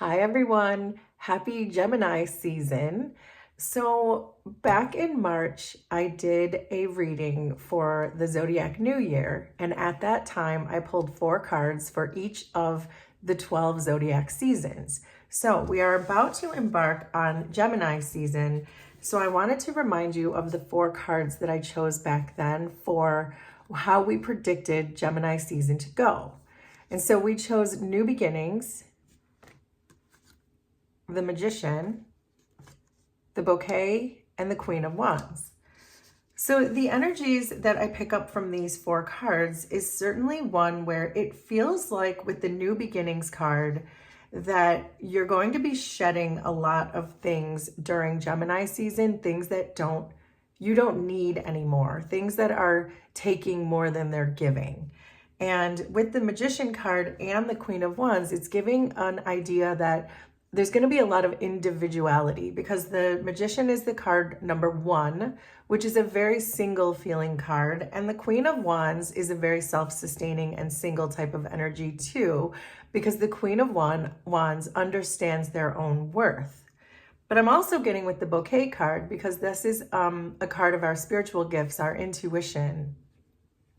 Hi everyone, happy Gemini season. So back in March, I did a reading for the Zodiac New Year, and at that time I pulled 4 cards for each of the 12 Zodiac seasons. So we are about to embark on Gemini season, so I wanted to remind you of the 4 cards that I chose back then for how we predicted Gemini season to go. And so we chose New Beginnings, the Magician, the Bouquet, and the Queen of Wands. So the energies that I pick up from these 4 cards is certainly one where it feels like with the New Beginnings card that you're going to be shedding a lot of things during Gemini season, things that you don't need anymore, things that are taking more than they're giving. And with the Magician card and the Queen of Wands, it's giving an idea that there's going to be a lot of individuality because the Magician is the card number 1, which is a very single feeling card. And the Queen of Wands is a very self-sustaining and single type of energy too, because the Queen of Wands understands their own worth. But I'm also getting with the Bouquet card because this is a card of our spiritual gifts, our intuition,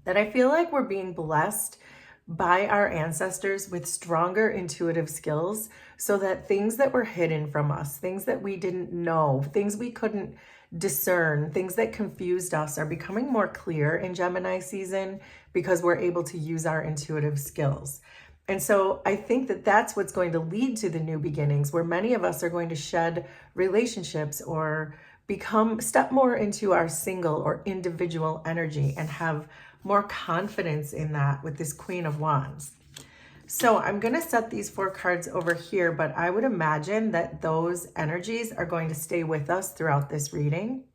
that I feel like we're being blessed by our ancestors with stronger intuitive skills so that things that were hidden from us, things that we didn't know, things we couldn't discern, things that confused us are becoming more clear in Gemini season because we're able to use our intuitive skills. And so I think that that's what's going to lead to the new beginnings, where many of us are going to shed relationships or step more into our single or individual energy and have more confidence in that with this Queen of Wands. So I'm going to set these 4 cards over here, but I would imagine that those energies are going to stay with us throughout this reading.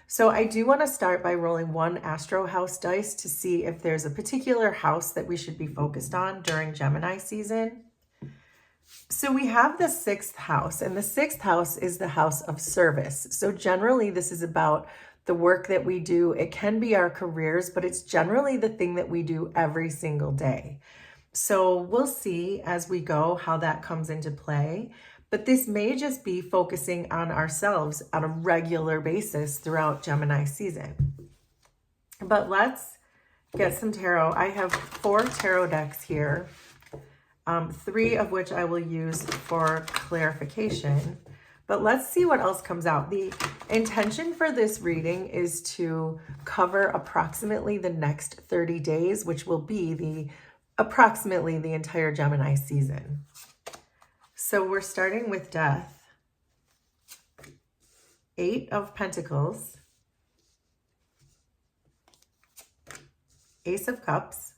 So I do want to start by rolling 1 Astro House dice to see if there's a particular house that we should be focused on during Gemini season. So we have the 6th house, and the 6th house is the house of service. So generally this is about the work that we do. It can be our careers, but it's generally the thing that we do every single day. So we'll see as we go how that comes into play. But this may just be focusing on ourselves on a regular basis throughout Gemini season. But let's get some tarot. I have 4 tarot decks here, 3 of which I will use for clarification. But let's see what else comes out. The intention for this reading is to cover approximately the next 30 days, which will be approximately the entire Gemini season. So we're starting with Death, 8 of Pentacles, Ace of Cups,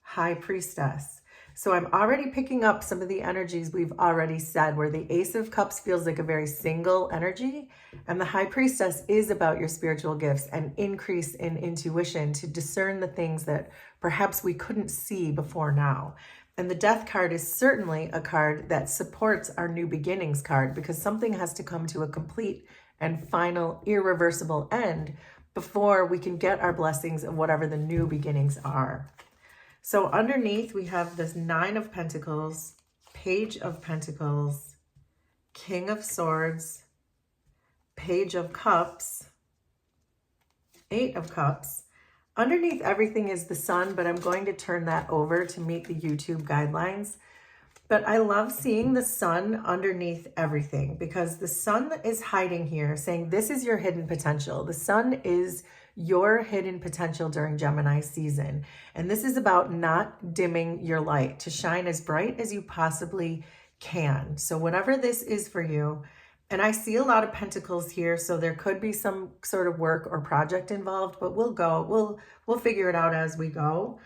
High Priestess. So I'm already picking up some of the energies we've already said, where the Ace of Cups feels like a very single energy, and the High Priestess is about your spiritual gifts and increase in intuition to discern the things that perhaps we couldn't see before now. And the Death card is certainly a card that supports our New Beginnings card, because something has to come to a complete and final irreversible end before we can get our blessings of whatever the new beginnings are. So underneath we have this 9 of Pentacles, Page of Pentacles, King of Swords, Page of Cups, 8 of Cups. Underneath everything is the Sun, but I'm going to turn that over to meet the YouTube guidelines. But I love seeing the Sun underneath everything, because the Sun is hiding here saying this is your hidden potential. The Sun is your hidden potential during Gemini season. And this is about not dimming your light, to shine as bright as you possibly can. So whatever this is for you, and I see a lot of pentacles here, so there could be some sort of work or project involved, but we'll figure it out as we go.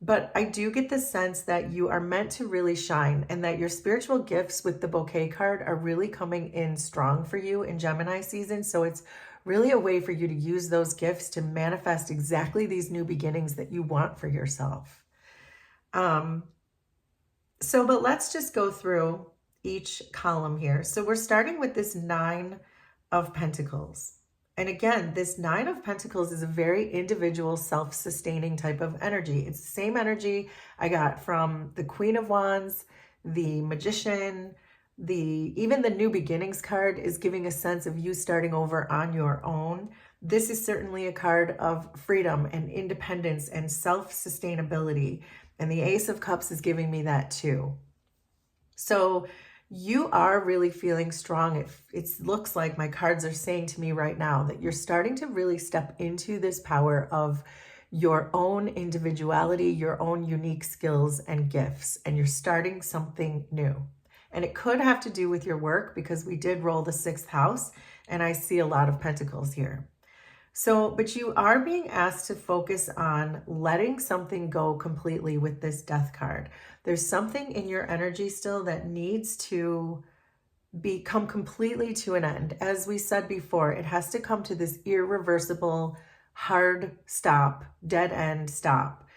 But I do get the sense that you are meant to really shine, and that your spiritual gifts with the Bouquet card are really coming in strong for you in Gemini season. So it's really a way for you to use those gifts to manifest exactly these new beginnings that you want for yourself. But let's just go through each column here. So we're starting with this 9 of Pentacles. And again, this 9 of Pentacles is a very individual, self-sustaining type of energy. It's the same energy I got from the Queen of Wands, the Magician, even the New Beginnings card is giving a sense of you starting over on your own. This is certainly a card of freedom and independence and self-sustainability. And the Ace of Cups is giving me that too. So you are really feeling strong. It looks like my cards are saying to me right now that you're starting to really step into this power of your own individuality, your own unique skills and gifts, and you're starting something new. And it could have to do with your work because we did roll the 6th house and I see a lot of pentacles here. So, but you are being asked to focus on letting something go completely with this Death card. There's something in your energy still that needs to come completely to an end. As we said before, it has to come to this irreversible, hard stop, dead end stop.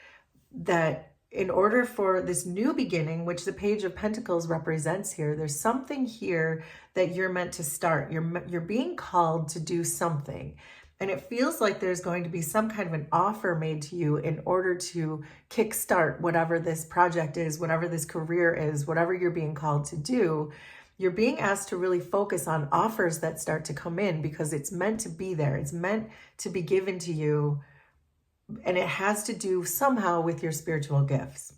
That in order for this new beginning, which the Page of Pentacles represents here, there's something here that you're meant to start. You're being called to do something. And it feels like there's going to be some kind of an offer made to you in order to kickstart whatever this project is, whatever this career is, whatever you're being called to do. You're being asked to really focus on offers that start to come in because it's meant to be there. It's meant to be given to you. And it has to do somehow with your spiritual gifts.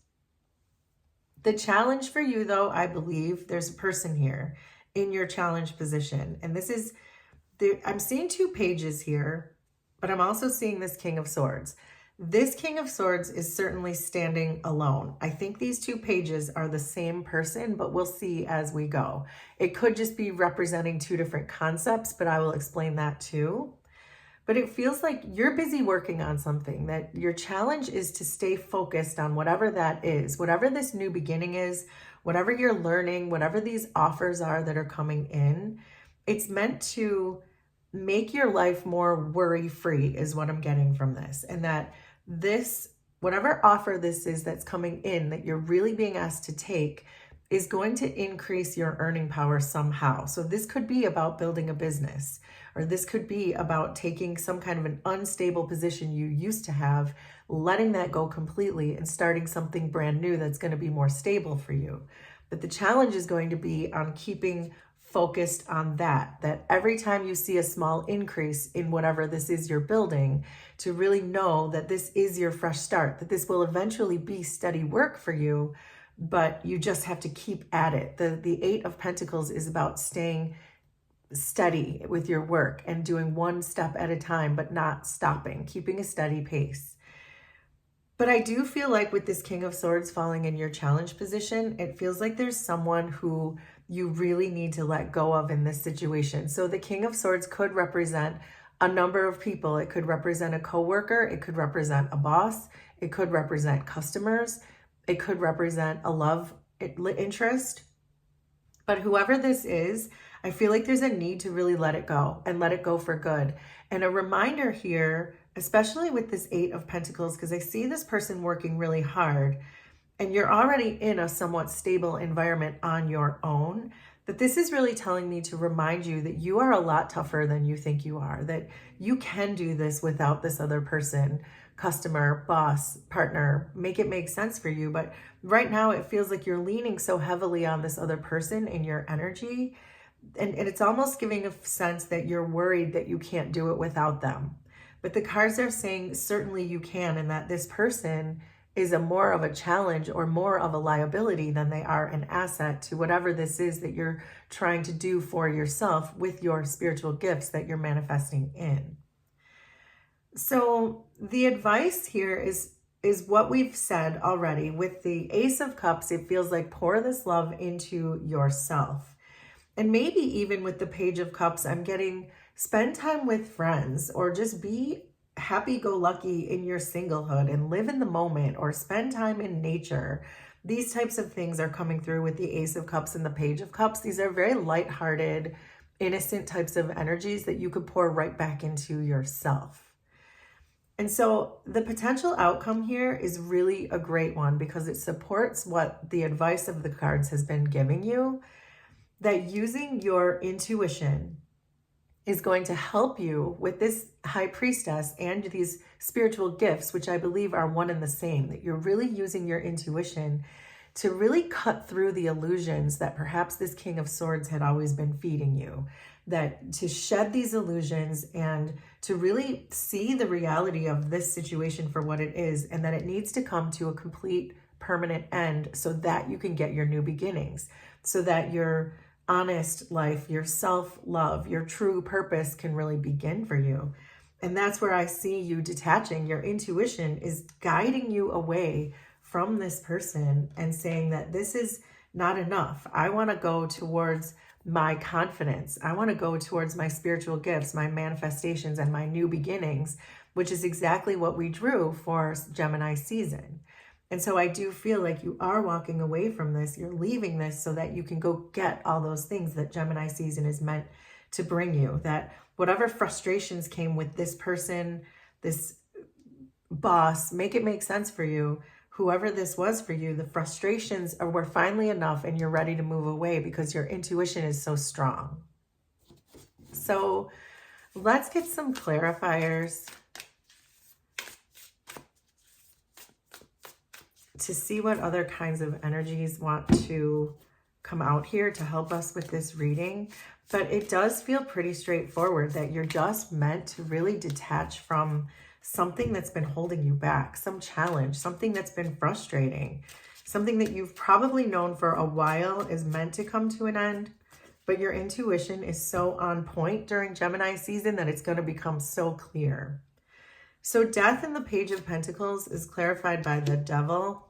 The challenge for you, though, I believe there's a person here in your challenge position. And this is, I'm seeing 2 pages here, but I'm also seeing this King of Swords. This King of Swords is certainly standing alone. I think these 2 pages are the same person, but we'll see as we go. It could just be representing 2 different concepts, but I will explain that too. But it feels like you're busy working on something, that your challenge is to stay focused on whatever that is, whatever this new beginning is, whatever you're learning, whatever these offers are that are coming in. It's meant to make your life more worry-free is what I'm getting from this. And that this, whatever offer this is that's coming in that you're really being asked to take is going to increase your earning power somehow. So this could be about building a business, or this could be about taking some kind of an unstable position you used to have, letting that go completely and starting something brand new that's going to be more stable for you. But the challenge is going to be on keeping focused on that every time you see a small increase in whatever this is you're building, to really know that this is your fresh start, that this will eventually be steady work for you, but you just have to keep at it. The 8 of Pentacles is about staying steady with your work and doing one step at a time, but not stopping, keeping a steady pace. But I do feel like with this King of Swords falling in your challenge position, it feels like there's someone who you really need to let go of in this situation. So the King of Swords could represent a number of people. It could represent a coworker. It could represent a boss. It could represent customers. It could represent a love interest. But whoever this is, I feel like there's a need to really let it go and let it go for good. And a reminder here, especially with this 8 of Pentacles, because I see this person working really hard and you're already in a somewhat stable environment on your own, that this is really telling me to remind you that you are a lot tougher than you think you are, that you can do this without this other person, customer, boss, partner, make it make sense for you. But right now it feels like you're leaning so heavily on this other person in your energy. And it's almost giving a sense that you're worried that you can't do it without them. But the cards are saying certainly you can, and that this person is more of a challenge or more of a liability than they are an asset to whatever this is that you're trying to do for yourself with your spiritual gifts that you're manifesting in. So the advice here is what we've said already. With the Ace of Cups, it feels like pour this love into yourself. And maybe even with the Page of Cups, I'm getting spend time with friends, or just be happy-go-lucky in your singlehood and live in the moment, or spend time in nature. These types of things are coming through with the Ace of Cups and the Page of Cups. These are very lighthearted, innocent types of energies that you could pour right back into yourself. And so the potential outcome here is really a great one because it supports what the advice of the cards has been giving you, that using your intuition is going to help you with this High Priestess and these spiritual gifts, which I believe are one and the same, that you're really using your intuition to really cut through the illusions that perhaps this King of Swords had always been feeding you, that to shed these illusions and to really see the reality of this situation for what it is, and that it needs to come to a complete permanent end so that you can get your new beginnings, so that your honest life, your self-love, your true purpose can really begin for you. And that's where I see you detaching. Your intuition is guiding you away from this person and saying that this is not enough. I want to go towards my confidence. I want to go towards my spiritual gifts, my manifestations, and my new beginnings, which is exactly what we drew for Gemini season. And so I do feel like you are walking away from this. You're leaving this so that you can go get all those things that Gemini season is meant to bring you. That whatever frustrations came with this person, this boss, make it make sense for you. Whoever this was for you, the frustrations were finally enough and you're ready to move away because your intuition is so strong. So let's get some clarifiers to see what other kinds of energies want to come out here to help us with this reading. But it does feel pretty straightforward that you're just meant to really detach from something that's been holding you back, some challenge, something that's been frustrating, something that you've probably known for a while is meant to come to an end, but your intuition is so on point during Gemini season that it's going to become so clear. So death in the Page of Pentacles is clarified by the Devil,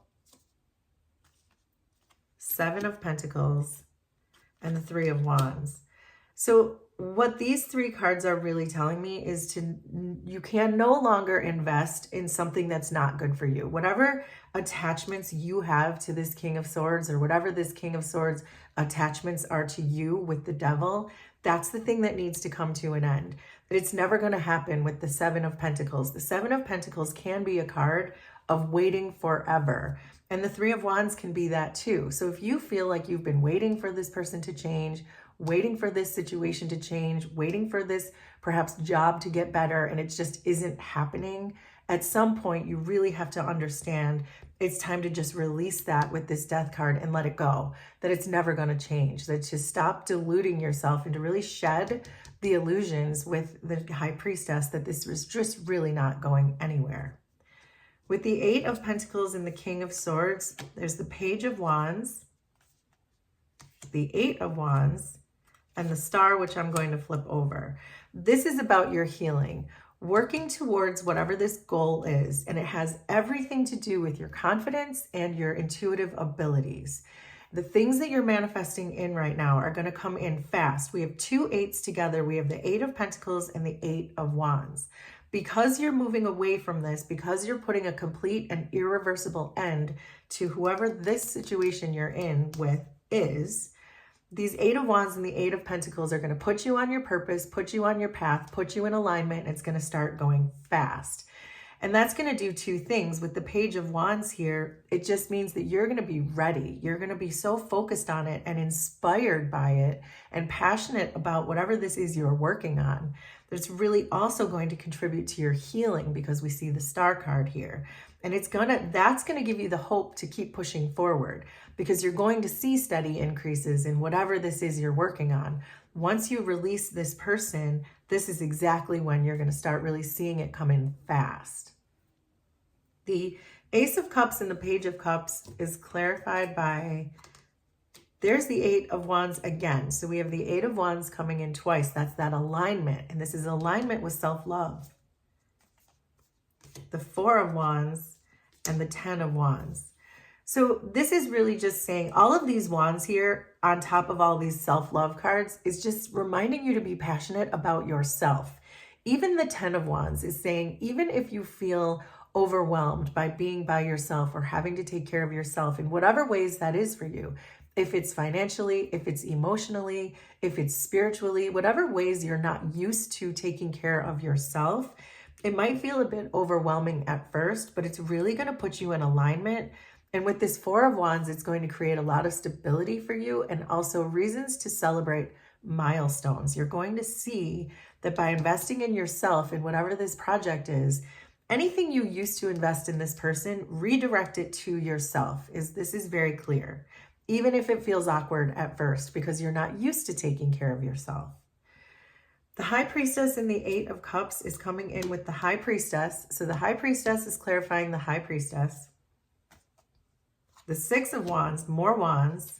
Seven of Pentacles, and the Three of Wands. So what these three cards are really telling me is you can no longer invest in something that's not good for you. Whatever attachments you have to this King of Swords, or whatever this King of Swords attachments are to you with the Devil, that's the thing that needs to come to an end. But it's never going to happen with the Seven of Pentacles. The Seven of Pentacles can be a card of waiting forever. And the Three of Wands can be that too. So if you feel like you've been waiting for this person to change, waiting for this situation to change, waiting for this perhaps job to get better, and it just isn't happening, at some point you really have to understand it's time to just release that with this Death card and let it go, that it's never going to change, that to stop deluding yourself and to really shed the illusions with the High Priestess that this was just really not going anywhere. With the Eight of Pentacles and the King of Swords, there's the Page of Wands, the Eight of Wands, and the Star, which I'm going to flip over. This is about your healing, working towards whatever this goal is, and it has everything to do with your confidence and your intuitive abilities. The things that you're manifesting in right now are going to come in fast. We have two eights together. We have the Eight of Pentacles and the Eight of Wands. Because you're moving away from this, because you're putting a complete and irreversible end to whoever this situation you're in with is, these Eight of Wands and the Eight of Pentacles are going to put you on your purpose, put you on your path, put you in alignment, and it's going to start going fast. And that's going to do two things. With the Page of Wands here, it just means that you're going to be ready. You're going to be so focused on it and inspired by it and passionate about whatever this is you're working on. That's really also going to contribute to your healing because we see the Star card here. And that's going to give you the hope to keep pushing forward because you're going to see steady increases in whatever this is you're working on. Once you release this person, this is exactly when you're going to start really seeing it come in fast. The Ace of Cups and the Page of Cups is clarified by, there's the Eight of Wands again. So we have the Eight of Wands coming in twice. That's that alignment. And this is alignment with self-love. The Four of Wands and the Ten of Wands. So this is really just saying all of these wands here on top of all these self-love cards is just reminding you to be passionate about yourself. Even the Ten of Wands is saying, even if you feel overwhelmed by being by yourself or having to take care of yourself in whatever ways that is for you, if it's financially, if it's emotionally, if it's spiritually, whatever ways you're not used to taking care of yourself, it might feel a bit overwhelming at first, but it's really going to put you in alignment. And with this Four of Wands, it's going to create a lot of stability for you and also reasons to celebrate milestones. You're going to see that by investing in yourself in whatever this project is, anything you used to invest in this person, redirect it to yourself. This is very clear, even if it feels awkward at first because you're not used to taking care of yourself. The High Priestess and the Eight of Cups is coming in with the High Priestess. So the High Priestess is clarifying the High Priestess. The Six of Wands, more wands,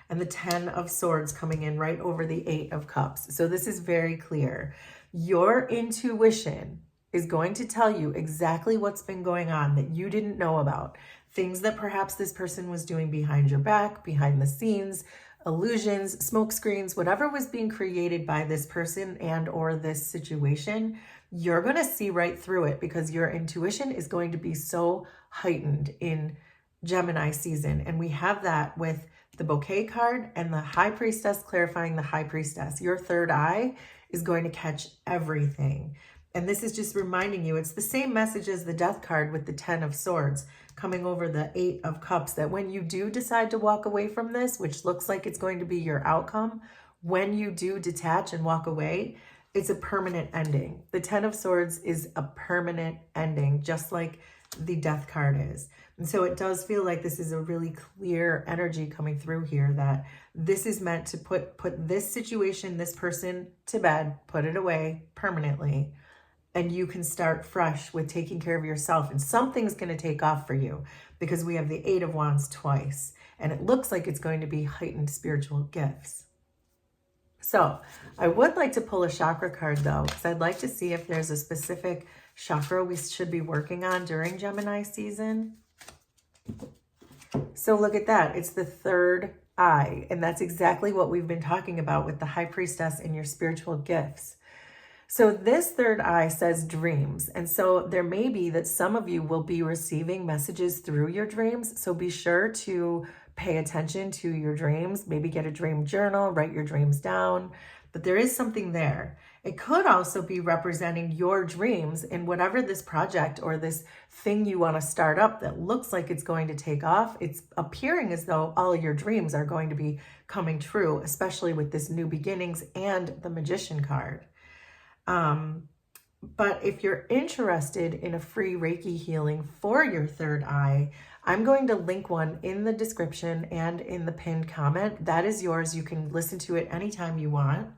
and the 10 of Swords coming in right over the 8 of Cups. So this is very clear. Your intuition is going to tell you exactly what's been going on that you didn't know about. Things that perhaps this person was doing behind your back, behind the scenes, illusions, smoke screens, whatever was being created by this person and or this situation, you're going to see right through it because your intuition is going to be so heightened in Gemini season. And we have that with the Bouquet card and the High Priestess clarifying the High Priestess. Your third eye is going to catch everything. And this is just reminding you, it's the same message as the Death card with the 10 of Swords coming over the 8 of Cups, that when you do decide to walk away from this, which looks like it's going to be your outcome, when you do detach and walk away, it's a permanent ending. The 10 of Swords is a permanent ending, just like the Death card is. And so it does feel like this is a really clear energy coming through here, that this is meant to put this situation, this person to bed, put it away permanently, and you can start fresh with taking care of yourself. And something's going to take off for you because we have the 8 of Wands twice, and it looks like it's going to be heightened spiritual gifts. So I would like to pull a chakra card though, because I'd like to see if there's a specific chakra we should be working on during Gemini season. So look at that. It's the third eye. And that's exactly what we've been talking about with the High Priestess and your spiritual gifts. So this third eye says dreams. And so there may be that some of you will be receiving messages through your dreams. So be sure to pay attention to your dreams. Maybe get a dream journal, write your dreams down. But there is something there. It could also be representing your dreams in whatever this project or this thing you want to start up that looks like it's going to take off. It's appearing as though all of your dreams are going to be coming true, especially with this new beginnings and the Magician card. But if you're interested in a free Reiki healing for your third eye, I'm going to link one in the description and in the pinned comment. That is yours. You can listen to it anytime you want.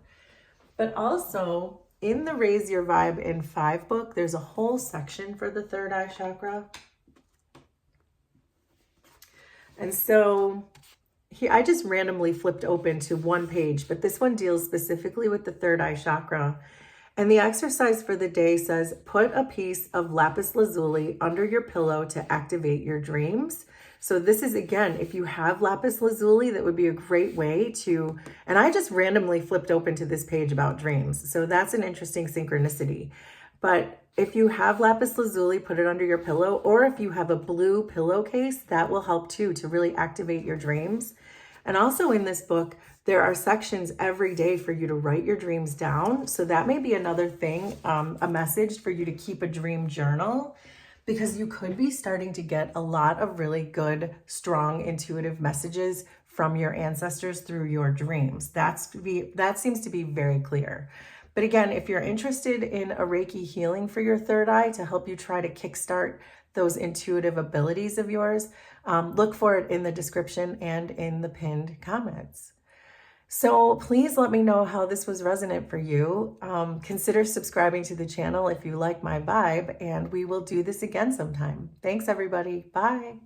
But also in the Raise Your Vibe in 5 book, there's a whole section for the third eye chakra. And so here, I just randomly flipped open to one page, but this one deals specifically with the third eye chakra. And the exercise for the day says, put a piece of lapis lazuli under your pillow to activate your dreams. So this is, again, if you have lapis lazuli, that would be a great way to, and I just randomly flipped open to this page about dreams. So that's an interesting synchronicity. But if you have lapis lazuli, put it under your pillow, or if you have a blue pillowcase, that will help too, to really activate your dreams. And also in this book, there are sections every day for you to write your dreams down. So that may be another thing, a message for you to keep a dream journal, because you could be starting to get a lot of really good, strong, intuitive messages from your ancestors through your dreams. That seems to be very clear. But again, if you're interested in a Reiki healing for your third eye to help you try to kickstart those intuitive abilities of yours, look for it in the description and in the pinned comments. So please let me know how this was resonant for you. Consider subscribing to the channel if you like my vibe, and we will do this again sometime. Thanks, everybody. Bye.